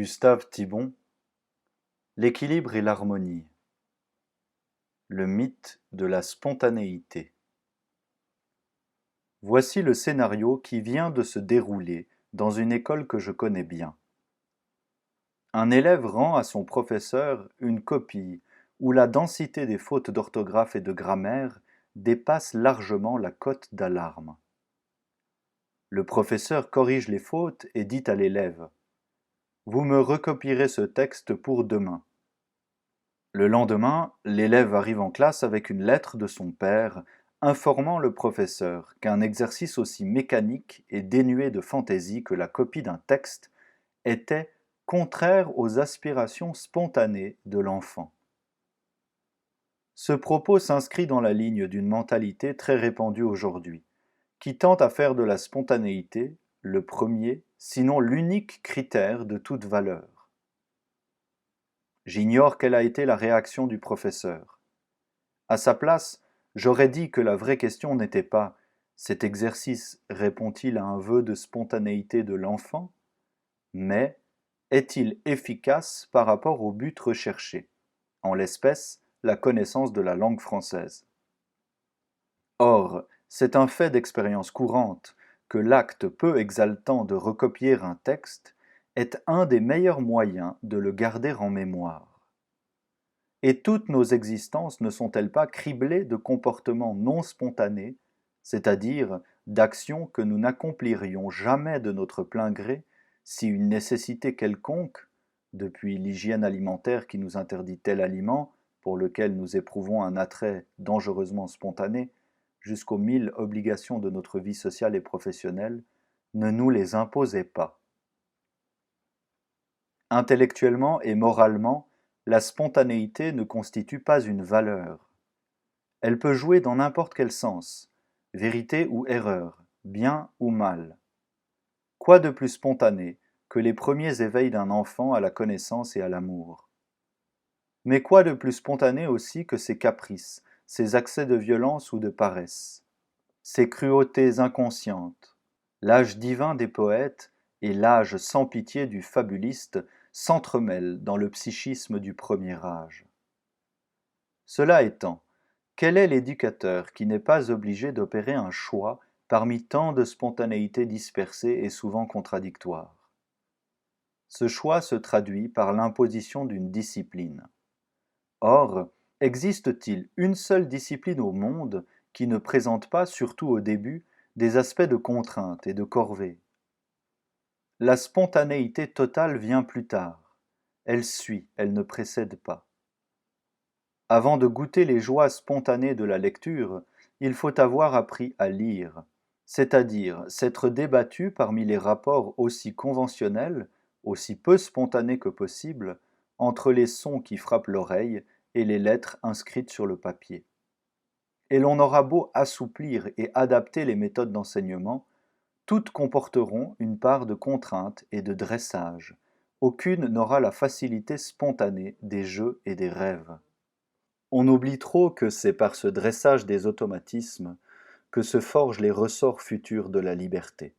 Gustave Thibon, l'équilibre et l'harmonie, le mythe de la spontanéité. Voici le scénario qui vient de se dérouler dans une école que je connais bien. Un élève rend à son professeur une copie où la densité des fautes d'orthographe et de grammaire dépasse largement la cote d'alarme. Le professeur corrige les fautes et dit à l'élève : « Vous me recopierez ce texte pour demain. » Le lendemain, l'élève arrive en classe avec une lettre de son père informant le professeur qu'un exercice aussi mécanique et dénué de fantaisie que la copie d'un texte était contraire aux aspirations spontanées de l'enfant. Ce propos s'inscrit dans la ligne d'une mentalité très répandue aujourd'hui, qui tend à faire de la spontanéité le premier, sinon l'unique critère de toute valeur. J'ignore quelle a été la réaction du professeur. À sa place, j'aurais dit que la vraie question n'était pas « cet exercice répond-il à un vœu de spontanéité de l'enfant ?» mais « est-il efficace par rapport au but recherché, en l'espèce la connaissance de la langue française ?» Or, c'est un fait d'expérience courante que l'acte peu exaltant de recopier un texte est un des meilleurs moyens de le garder en mémoire. Et toutes nos existences ne sont-elles pas criblées de comportements non spontanés, c'est-à-dire d'actions que nous n'accomplirions jamais de notre plein gré si une nécessité quelconque, depuis l'hygiène alimentaire qui nous interdit tel aliment pour lequel nous éprouvons un attrait dangereusement spontané, jusqu'aux 1000 obligations de notre vie sociale et professionnelle, ne nous les imposait pas. Intellectuellement et moralement, la spontanéité ne constitue pas une valeur. Elle peut jouer dans n'importe quel sens, vérité ou erreur, bien ou mal. Quoi de plus spontané que les premiers éveils d'un enfant à la connaissance et à l'amour? Mais quoi de plus spontané aussi que ses caprices, ses accès de violence ou de paresse, ses cruautés inconscientes? L'âge divin des poètes et l'âge sans pitié du fabuliste s'entremêlent dans le psychisme du premier âge. Cela étant, quel est l'éducateur qui n'est pas obligé d'opérer un choix parmi tant de spontanéités dispersées et souvent contradictoires? Ce choix se traduit par l'imposition d'une discipline. Or, existe-t-il une seule discipline au monde qui ne présente pas, surtout au début, des aspects de contrainte et de corvée? La spontanéité totale vient plus tard. Elle suit, elle ne précède pas. Avant de goûter les joies spontanées de la lecture, il faut avoir appris à lire, c'est-à-dire s'être débattu parmi les rapports aussi conventionnels, aussi peu spontanés que possible, entre les sons qui frappent l'oreille et les lettres inscrites sur le papier. Et l'on aura beau assouplir et adapter les méthodes d'enseignement, toutes comporteront une part de contrainte et de dressage. Aucune n'aura la facilité spontanée des jeux et des rêves. On oublie trop que c'est par ce dressage des automatismes que se forgent les ressorts futurs de la liberté.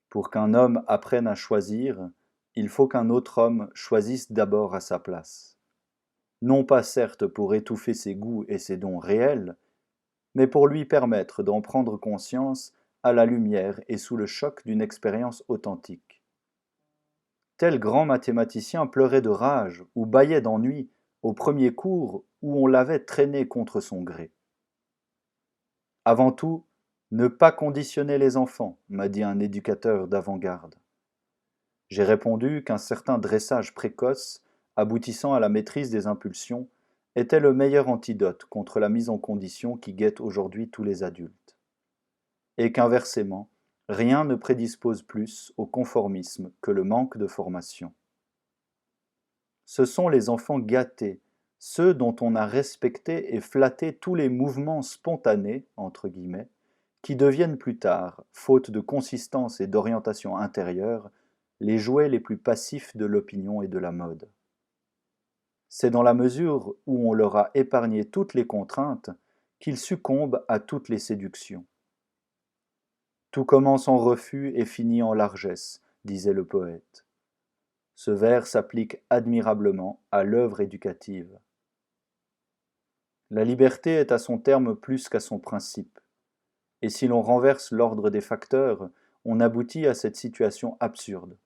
Pour qu'un homme apprenne à choisir, il faut qu'un autre homme choisisse d'abord à sa place. Non pas certes pour étouffer ses goûts et ses dons réels, mais pour lui permettre d'en prendre conscience à la lumière et sous le choc d'une expérience authentique. Tel grand mathématicien pleurait de rage ou bâillait d'ennui au premier cours où on l'avait traîné contre son gré. Avant tout, ne pas conditionner les enfants, m'a dit un éducateur d'avant-garde. J'ai répondu qu'un certain dressage précoce, aboutissant à la maîtrise des impulsions, était le meilleur antidote contre la mise en condition qui guette aujourd'hui tous les adultes. Et qu'inversement, rien ne prédispose plus au conformisme que le manque de formation. Ce sont les enfants gâtés, ceux dont on a respecté et flatté tous les mouvements spontanés, entre guillemets, qui deviennent plus tard, faute de consistance et d'orientation intérieure, les jouets les plus passifs de l'opinion et de la mode. C'est dans la mesure où on leur a épargné toutes les contraintes qu'ils succombent à toutes les séductions. Tout commence en refus et finit en largesse, disait le poète. Ce vers s'applique admirablement à l'œuvre éducative. La liberté est à son terme plus qu'à son principe. Et si l'on renverse l'ordre des facteurs, on aboutit à cette situation absurde.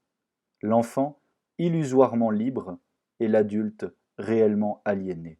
L'enfant, illusoirement libre, et l'adulte, réellement aliéné.